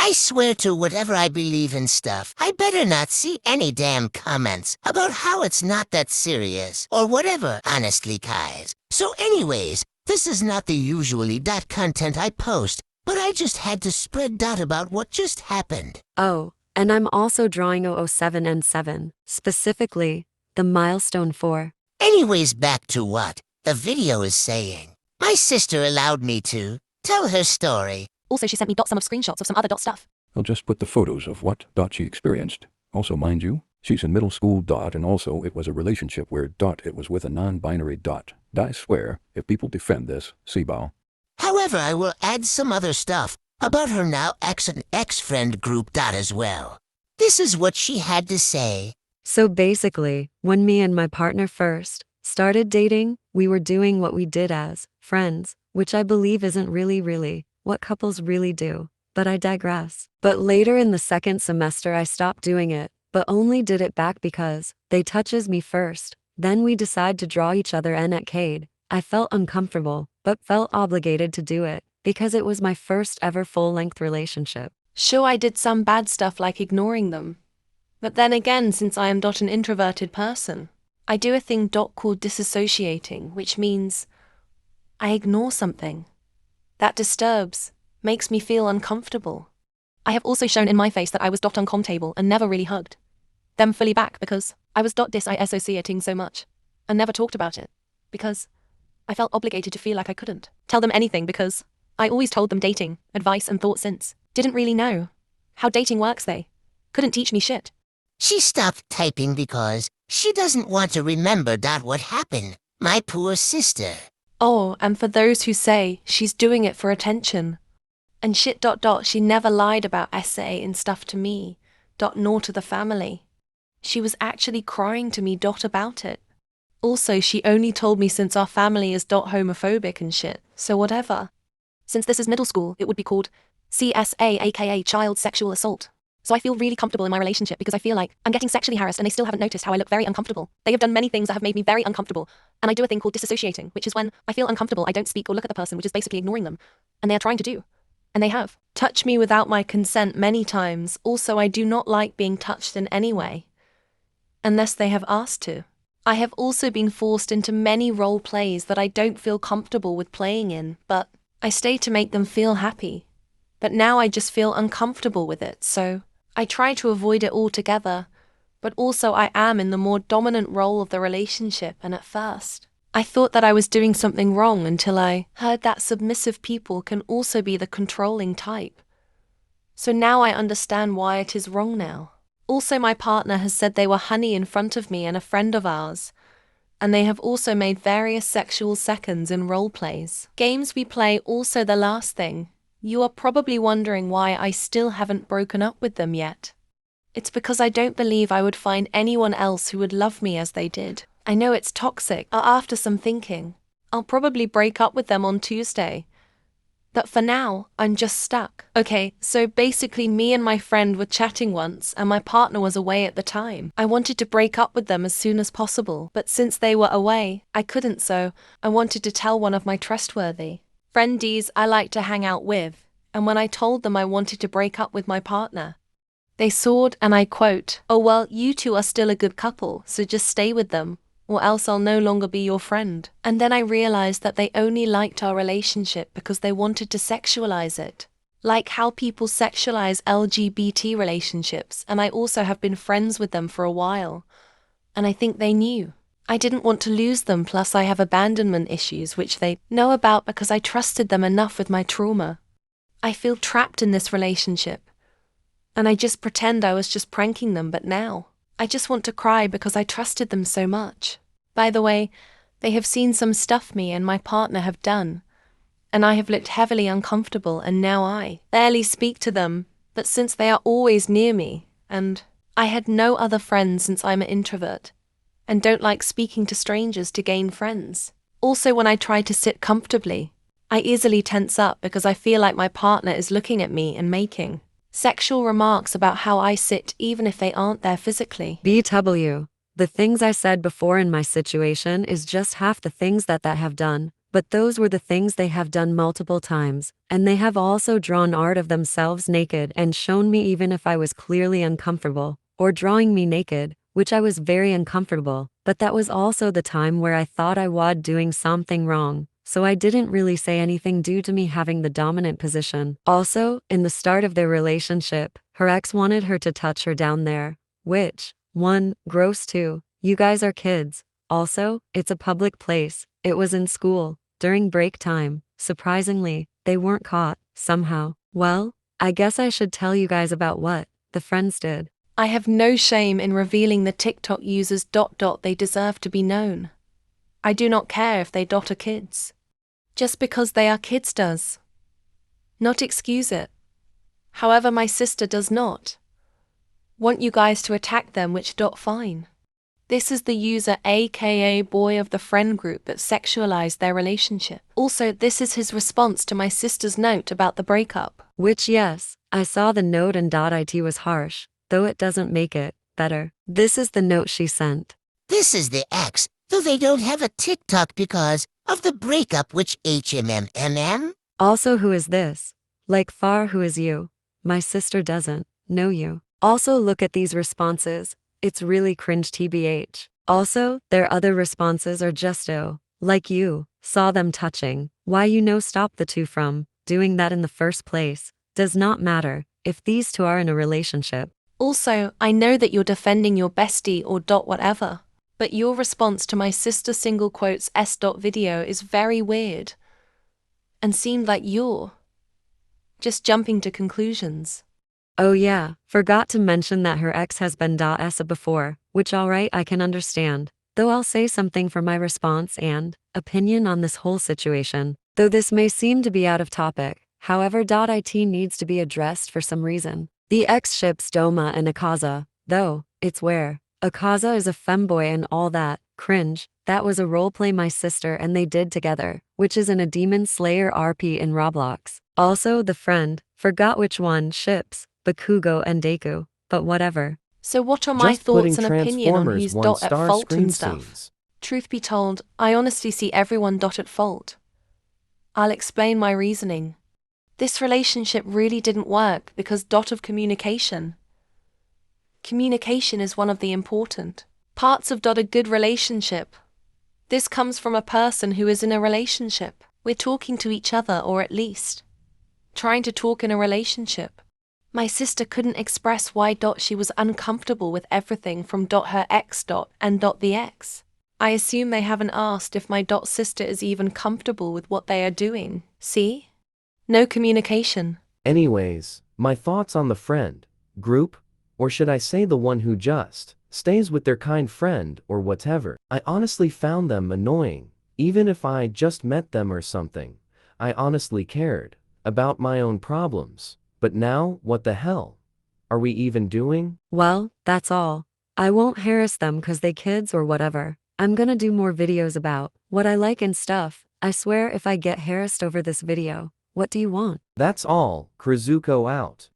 I swear to whatever I believe in stuff, I better not see any damn comments about how it's not that serious, or whatever, honestly, guys. So anyways, this is not the usually dot content I post, but I just had to spread dot about what just happened. Oh, and I'm also drawing 007 and 7, specifically, the milestone 4. Anyways, back to what the video is saying. My sister allowed me to tell her story. Also, she sent me some of screenshots of some other stuff. I'll just put the photos of what she experienced. Also, mind you, she's in middle school, and also it was a relationship where it was with a non-binary . I swear, if people defend this, Seabow. However, I will add some other stuff about her now ex and ex-friend group as well. This is what she had to say. So basically, when me and my partner first started dating, we were doing what we did as friends, which I believe isn't really what couples really do, but I digress. But later in the second semester I stopped doing it, but only did it back because they touches me first. Then we decide to draw each other and at Cade. I felt uncomfortable, but felt obligated to do it, because it was my first ever full-length relationship. Sure, I did some bad stuff like ignoring them. But then again, since I am an introverted person, I do a thing called disassociating, which means I ignore something. That disturbs, makes me feel uncomfortable. I have also shown in my face that I was uncomfortable and never really hugged them fully back because I was disassociating so much and never talked about it because I felt obligated to feel like I couldn't tell them anything because I always told them dating, advice and thought since. Didn't really know how dating works. They couldn't teach me shit. She stopped typing because she doesn't want to remember what happened. My poor sister. Oh, and for those who say she's doing it for attention and shit. She never lied about SA and stuff to me. Nor to the family. She was actually crying to me. About it. Also, she only told me since our family is homophobic and shit. So whatever. Since this is middle school, it would be called CSA, aka child sexual assault. So I feel really comfortable in my relationship because I feel like I'm getting sexually harassed and they still haven't noticed how I look very uncomfortable. They have done many things that have made me very uncomfortable. And I do a thing called disassociating, which is when I feel uncomfortable, I don't speak or look at the person, which is basically ignoring them. And they are trying to do. And they have touched me without my consent many times. Also, I do not like being touched in any way, unless they have asked to. I have also been forced into many role plays that I don't feel comfortable with playing in, but I stay to make them feel happy. But now I just feel uncomfortable with it, so I try to avoid it altogether, but also I am in the more dominant role of the relationship, and at first, I thought that I was doing something wrong until I heard that submissive people can also be the controlling type. So now I understand why it is wrong now. Also, my partner has said they were honey in front of me and a friend of ours, and they have also made various sexual seconds in role plays. Games we play also the last thing. You are probably wondering why I still haven't broken up with them yet. It's because I don't believe I would find anyone else who would love me as they did. I know it's toxic, but after some thinking, I'll probably break up with them on Tuesday. But for now, I'm just stuck. Okay, so basically me and my friend were chatting once and my partner was away at the time. I wanted to break up with them as soon as possible, but since they were away, I couldn't, so I wanted to tell one of my trustworthy friendies I like to hang out with, and when I told them I wanted to break up with my partner, they soared and I quote, "Oh well, you two are still a good couple, so just stay with them, or else I'll no longer be your friend." And then I realized that they only liked our relationship because they wanted to sexualize it. Like how people sexualize LGBT relationships, and I also have been friends with them for a while. And I think they knew. I didn't want to lose them, plus I have abandonment issues which they know about because I trusted them enough with my trauma. I feel trapped in this relationship. And I just pretend I was just pranking them, but now I just want to cry because I trusted them so much. By the way, they have seen some stuff me and my partner have done, and I have looked heavily uncomfortable, and now I barely speak to them, but since they are always near me, and I had no other friends since I'm an introvert, and don't like speaking to strangers to gain friends. Also, when I try to sit comfortably, I easily tense up because I feel like my partner is looking at me and making sexual remarks about how I sit even if they aren't there physically. BW, the things I said before in my situation is just half the things that have done, but those were the things they have done multiple times, and they have also drawn art of themselves naked and shown me even if I was clearly uncomfortable, or drawing me naked, which I was very uncomfortable, but that was also the time where I thought I was doing something wrong, so I didn't really say anything due to me having the dominant position. Also, in the start of their relationship, her ex wanted her to touch her down there, which, 1, gross 2, you guys are kids. Also, it's a public place, it was in school, during break time. Surprisingly, they weren't caught, somehow. Well, I guess I should tell you guys about what the friends did. I have no shame in revealing the TikTok users. They deserve to be known. I do not care if they are kids. Just because they are kids does not excuse it. However, my sister does not want you guys to attack them, which fine. This is the user aka boy of the friend group that sexualized their relationship. Also, this is his response to my sister's note about the breakup. Which yes, I saw the note and .it was harsh, though it doesn't make it better. This is the note she sent. This is the ex, though they don't have a TikTok because of the breakup, which HMMMM? Also, who is this? Like far who is you? My sister doesn't know you. Also, look at these responses. It's really cringe tbh. Also, their other responses are just like you saw them touching. Why stop the two from doing that in the first place. Does not matter if these two are in a relationship. Also, I know that you're defending your bestie or whatever, but your response to my sister single quotes s video is very weird and seemed like you're just jumping to conclusions. Oh yeah, forgot to mention that her ex has been .essa before, which alright, I can understand. Though I'll say something for my response and opinion on this whole situation. Though this may seem to be out of topic, however .it needs to be addressed for some reason. The ex ships Doma and Akaza, though, it's where Akaza is a femboy and all that, cringe, that was a roleplay my sister and they did together, which is in a Demon Slayer RP in Roblox. Also the friend, forgot which one, ships, Bakugo and Deku, but whatever. So what are my Just thoughts putting and opinion on Transformers who's one at star fault screen and stuff? scenes. Truth be told, I honestly see everyone at fault. I'll explain my reasoning. This relationship really didn't work because of communication. Communication is one of the important parts of a good relationship. This comes from a person who is in a relationship. We're talking to each other, or at least trying to talk in a relationship. My sister couldn't express why she was uncomfortable with everything from her ex and the ex. I assume they haven't asked if my sister is even comfortable with what they are doing. See? No communication. Anyways, my thoughts on the friend group, or should I say the one who just stays with their kind friend or whatever. I honestly found them annoying, even if I just met them or something. I honestly cared about my own problems. But now, what the hell are we even doing? Well, that's all. I won't harass them cause they kids or whatever. I'm gonna do more videos about what I like and stuff. I swear if I get harassed over this video, what do you want? That's all. Krizuko out.